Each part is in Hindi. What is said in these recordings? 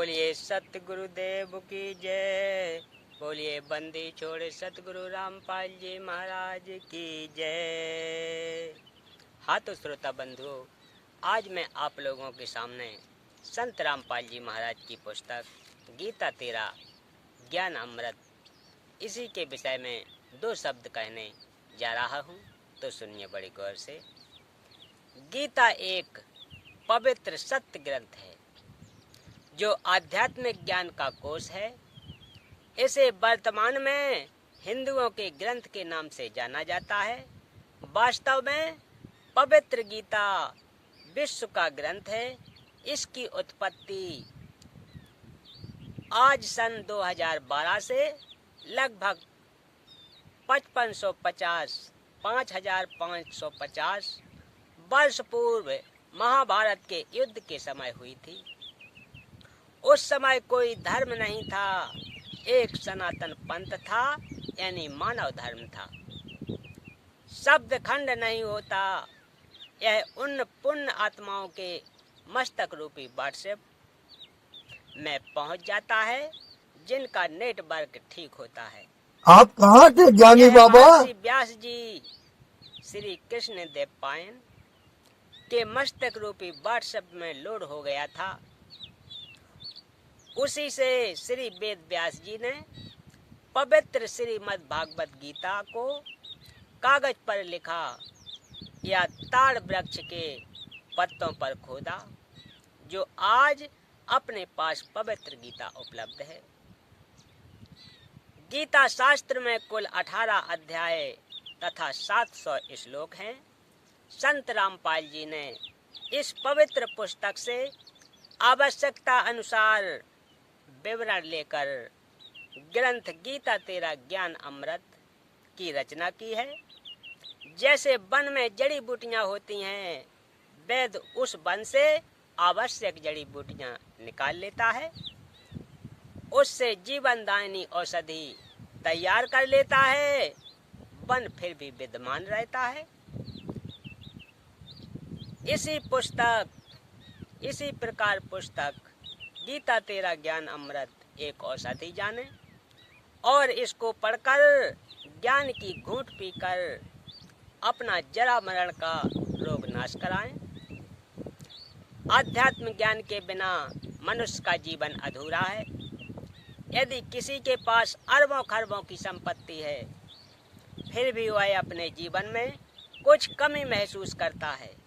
बोलिए सतगुरुदेव की जय। बोलिए बंदी छोड़े सतगुरु रामपाल जी महाराज की जय। हाँ तो श्रोता बंधुओं, आज मैं आप लोगों के सामने संत रामपाल जी महाराज की पुस्तक गीता तेरा ज्ञान अमृत, इसी के विषय में दो शब्द कहने जा रहा हूँ, तो सुनिए बड़ी गौर से। गीता एक पवित्र सत्य ग्रंथ है जो आध्यात्मिक ज्ञान का कोश है। इसे वर्तमान में हिंदुओं के ग्रंथ के नाम से जाना जाता है। वास्तव में पवित्र गीता विश्व का ग्रंथ है। इसकी उत्पत्ति आज सन 2012 से लगभग 5550 वर्ष पूर्व महाभारत के युद्ध के समय हुई थी। उस समय कोई धर्म नहीं था, एक सनातन पंथ था, यानी मानव धर्म था। शब्द खंड नहीं होता। यह उन पुण्य आत्माओं के मस्तक रूपी व्हाट्सएप में पहुंच जाता है जिनका नेटवर्क ठीक होता है। आप कहाँ थे ज्ञानी बाबा? व्यास जी श्री कृष्ण देव पायन के मस्तक रूपी व्हाट्सएप में लोड हो गया था। उसी से श्री वेद व्यास जी ने पवित्र श्रीमद् भागवत गीता को कागज पर लिखा या ताड़ वृक्ष के पत्तों पर खोदा, जो आज अपने पास पवित्र गीता उपलब्ध है। गीता शास्त्र में कुल 18 अध्याय तथा 700 श्लोक हैं। संत रामपाल जी ने इस पवित्र पुस्तक से आवश्यकता अनुसार विवरण लेकर ग्रंथ गीता तेरा ज्ञान अमृत की रचना की है। जैसे वन में जड़ी बूटियां होती हैं, वैद्य उस वन से आवश्यक जड़ी बूटियां निकाल लेता है, उससे जीवनदायिनी औषधि तैयार कर लेता है, वन फिर भी विद्यमान रहता है। इसी प्रकार पुस्तक गीता तेरा ज्ञान अमृत एक औषधि जाने और इसको पढ़कर ज्ञान की घूंट पीकर अपना जरा मरण का रोग नाश कराएं। आध्यात्म ज्ञान के बिना मनुष्य का जीवन अधूरा है। यदि किसी के पास अरबों खरबों की संपत्ति है, फिर भी वह अपने जीवन में कुछ कमी महसूस करता है।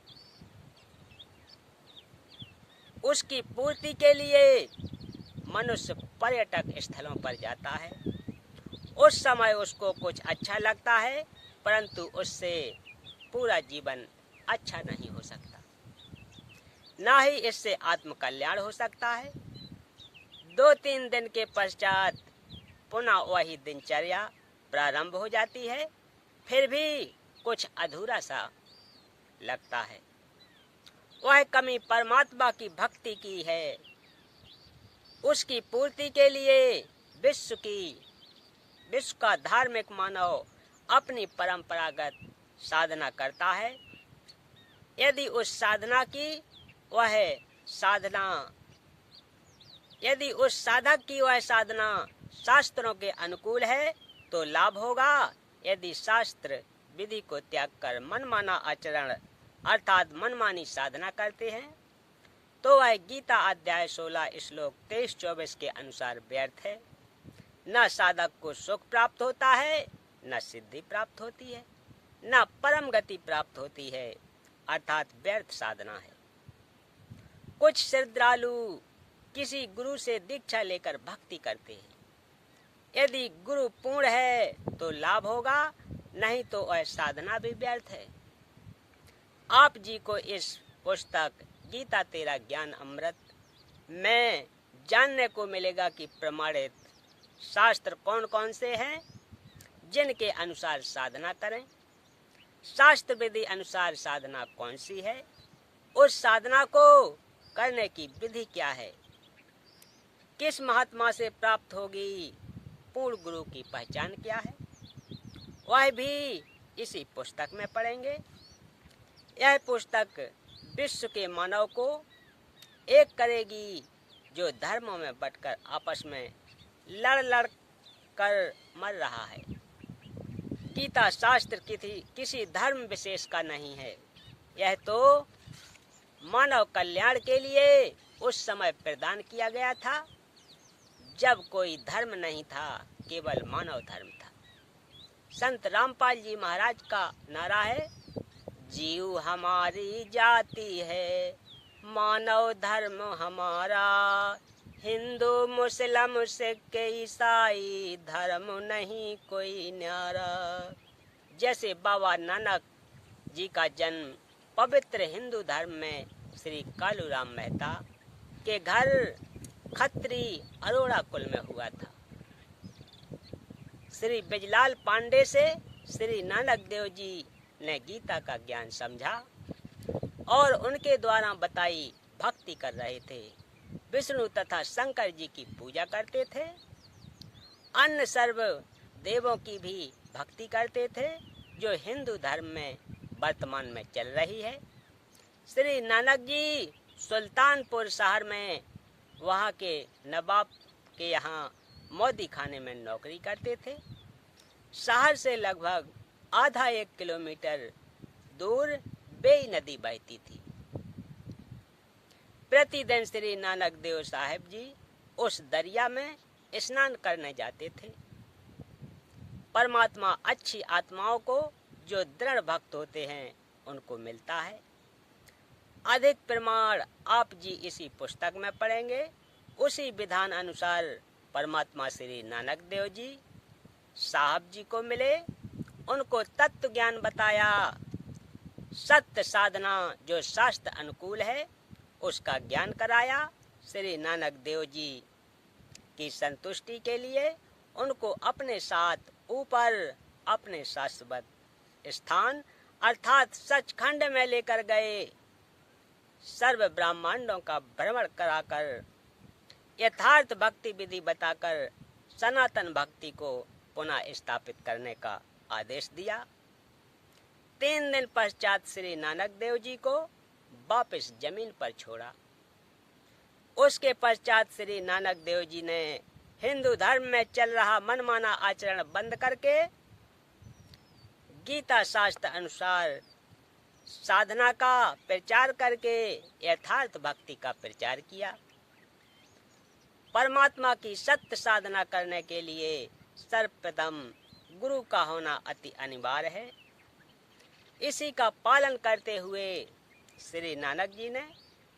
उसकी पूर्ति के लिए मनुष्य पर्यटक स्थलों पर जाता है। उस समय उसको कुछ अच्छा लगता है, परंतु उससे पूरा जीवन अच्छा नहीं हो सकता, ना ही इससे आत्म कल्याण हो सकता है। 2-3 दिन के पश्चात पुनः वही दिनचर्या प्रारंभ हो जाती है, फिर भी कुछ अधूरा सा लगता है। वह कमी परमात्मा की भक्ति की है। उसकी पूर्ति के लिए विश्व का धार्मिक मानव अपनी परंपरागत साधना करता है। यदि उस साधक की वह साधना शास्त्रों के अनुकूल है तो लाभ होगा। यदि शास्त्र विधि को त्याग कर मनमाना आचरण अर्थात मनमानी साधना करते हैं तो वह गीता अध्याय 16 श्लोक 23-24 के अनुसार व्यर्थ है। न साधक को सुख प्राप्त होता है, न सिद्धि प्राप्त होती है, न परम गति प्राप्त होती है, अर्थात व्यर्थ साधना है। कुछ श्रद्धालु किसी गुरु से दीक्षा लेकर भक्ति करते हैं। यदि गुरु पूर्ण है तो लाभ होगा, नहीं तो वह साधना भी व्यर्थ है। आप जी को इस पुस्तक गीता तेरा ज्ञान अमृत में जानने को मिलेगा कि प्रमाणित शास्त्र कौन कौन से हैं जिनके अनुसार साधना करें। शास्त्र विधि अनुसार साधना कौन सी है, उस साधना को करने की विधि क्या है, किस महात्मा से प्राप्त होगी, पूर्ण गुरु की पहचान क्या है, वह भी इसी पुस्तक में पढ़ेंगे। यह पुस्तक विश्व के मानव को एक करेगी, जो धर्मों में बंटकर आपस में लड़ कर मर रहा है। गीता शास्त्र किसी धर्म विशेष का नहीं है। यह तो मानव कल्याण के लिए उस समय प्रदान किया गया था जब कोई धर्म नहीं था, केवल मानव धर्म था। संत रामपाल जी महाराज का नारा है, जीव हमारी जाति है, मानव धर्म हमारा, हिंदू मुस्लिम सिख ईसाई धर्म नहीं कोई न्यारा। जैसे बाबा नानक जी का जन्म पवित्र हिंदू धर्म में श्री कालूराम मेहता के घर खत्री अरोड़ा कुल में हुआ था। श्री बिजलाल पांडे से श्री नानक देव जी ने गीता का ज्ञान समझा और उनके द्वारा बताई भक्ति कर रहे थे। विष्णु तथा शंकर जी की पूजा करते थे। अन्य सर्व देवों की भी भक्ति करते थे, जो हिंदू धर्म में वर्तमान में चल रही है। श्री नानक जी सुल्तानपुर शहर में वहाँ के नवाब के यहाँ मोदी खाने में नौकरी करते थे। शहर से लगभग आधा 1 किलोमीटर दूर बेई नदी बहती थी। प्रतिदिन श्री नानक देव साहब जी उस दरिया में स्नान करने जाते थे। परमात्मा अच्छी आत्माओं को जो दृढ़ भक्त होते हैं उनको मिलता है। अधिक प्रमाण आप जी इसी पुस्तक में पढ़ेंगे। उसी विधान अनुसार परमात्मा श्री नानक देव जी साहब जी को मिले, उनको तत्व ज्ञान बताया। सत्य साधना जो शास्त्र अनुकूल है उसका ज्ञान कराया। श्री नानक देव जी की संतुष्टि के लिए उनको अपने साथ ऊपर अपने शाश्वत स्थान अर्थात सचखंड में लेकर गए। सर्व ब्रह्मांडों का भ्रमण कराकर यथार्थ भक्ति विधि बताकर सनातन भक्ति को पुनः स्थापित करने का आदेश दिया। 3 दिन पश्चात श्री नानक देव जी को वापस जमीन पर छोड़ा। उसके पश्चात श्री नानक देव जी ने हिंदू धर्म में चल रहा मनमाना आचरण बंद करके गीता शास्त्र अनुसार साधना का प्रचार करके यथार्थ भक्ति का प्रचार किया। परमात्मा की सत्य साधना करने के लिए सर्वप्रथम गुरु का होना अति अनिवार्य है। इसी का पालन करते हुए श्री नानक जी ने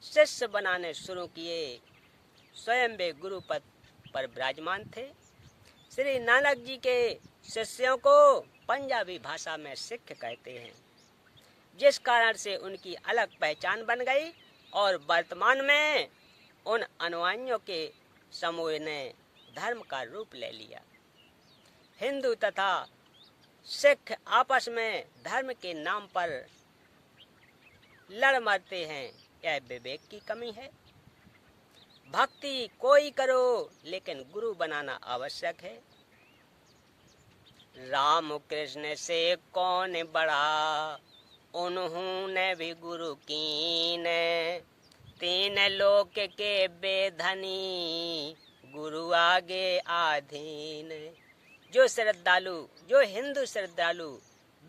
शिष्य बनाने शुरू किए। स्वयं वे गुरु पद पर विराजमान थे। श्री नानक जी के शिष्यों को पंजाबी भाषा में सिख कहते हैं, जिस कारण से उनकी अलग पहचान बन गई और वर्तमान में उन अनुयायियों के समूह ने धर्म का रूप ले लिया। हिंदू तथा सिख आपस में धर्म के नाम पर लड़ मरते हैं, यह विवेक की कमी है। भक्ति कोई करो लेकिन गुरु बनाना आवश्यक है। राम कृष्ण से कौन बड़ा, उन्होंने भी गुरु कीने, 3 लोक के बेधनी, गुरु आगे आधीन। जो हिंदू श्रद्धालु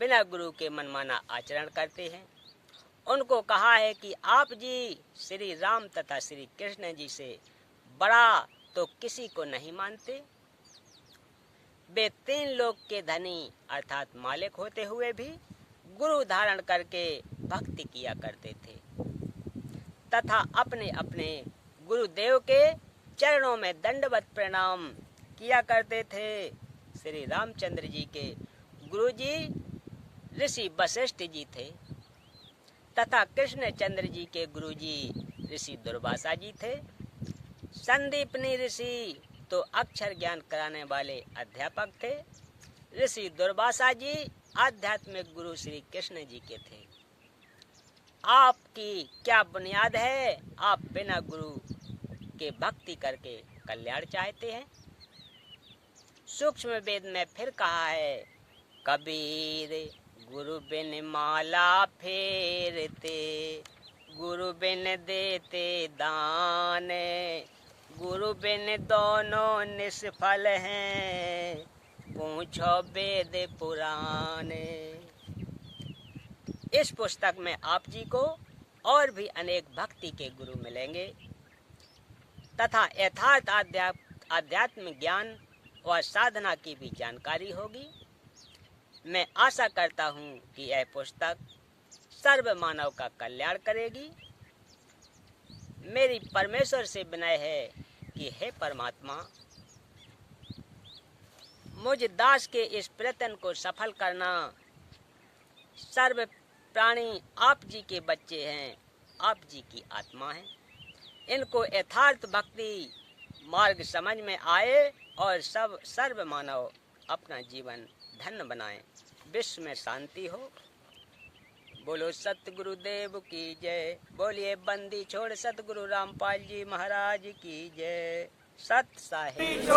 बिना गुरु के मनमाना आचरण करते हैं, उनको कहा है कि आप जी श्री राम तथा श्री कृष्ण जी से बड़ा तो किसी को नहीं मानते। वे 3 लोक के धनी अर्थात मालिक होते हुए भी गुरु धारण करके भक्ति किया करते थे तथा अपने अपने गुरुदेव के चरणों में दंडवत प्रणाम किया करते थे। श्री रामचंद्र जी के गुरुजी ऋषि वशिष्ठ जी थे तथा कृष्णचंद्र जी के गुरुजी ऋषि दुर्वासा जी थे। संदीपनी ऋषि तो अक्षर ज्ञान कराने वाले अध्यापक थे। ऋषि दुर्वासा जी आध्यात्मिक गुरु श्री कृष्ण जी के थे। आपकी क्या बुनियाद है? आप बिना गुरु के भक्ति करके कल्याण चाहते हैं। सूक्ष्म वेद में फिर कहा है, कबीर गुरु बिन माला फेरते, गुरु बिन देते दान, गुरु बिन दोनों निष्फल हैं, पूछो वेद पुराण। इस पुस्तक में आप जी को और भी अनेक भक्ति के गुरु मिलेंगे तथा यथार्थ आध्यात्म ज्ञान और साधना की भी जानकारी होगी। मैं आशा करता हूँ कि यह पुस्तक सर्व मानव का कल्याण करेगी। मेरी परमेश्वर से विनय है कि हे परमात्मा, मुझ दास के इस प्रयत्न को सफल करना। सर्व प्राणी आप जी के बच्चे हैं, आप जी की आत्मा है। इनको यथार्थ भक्ति मार्ग समझ में आए और सब सर्व मानव अपना जीवन धन्य बनाएं। विश्व में शांति हो। बोलो सतगुरुदेव की जय। बोलिए बंदी छोड़ सतगुरु रामपाल जी महाराज की जय। सत साहिब।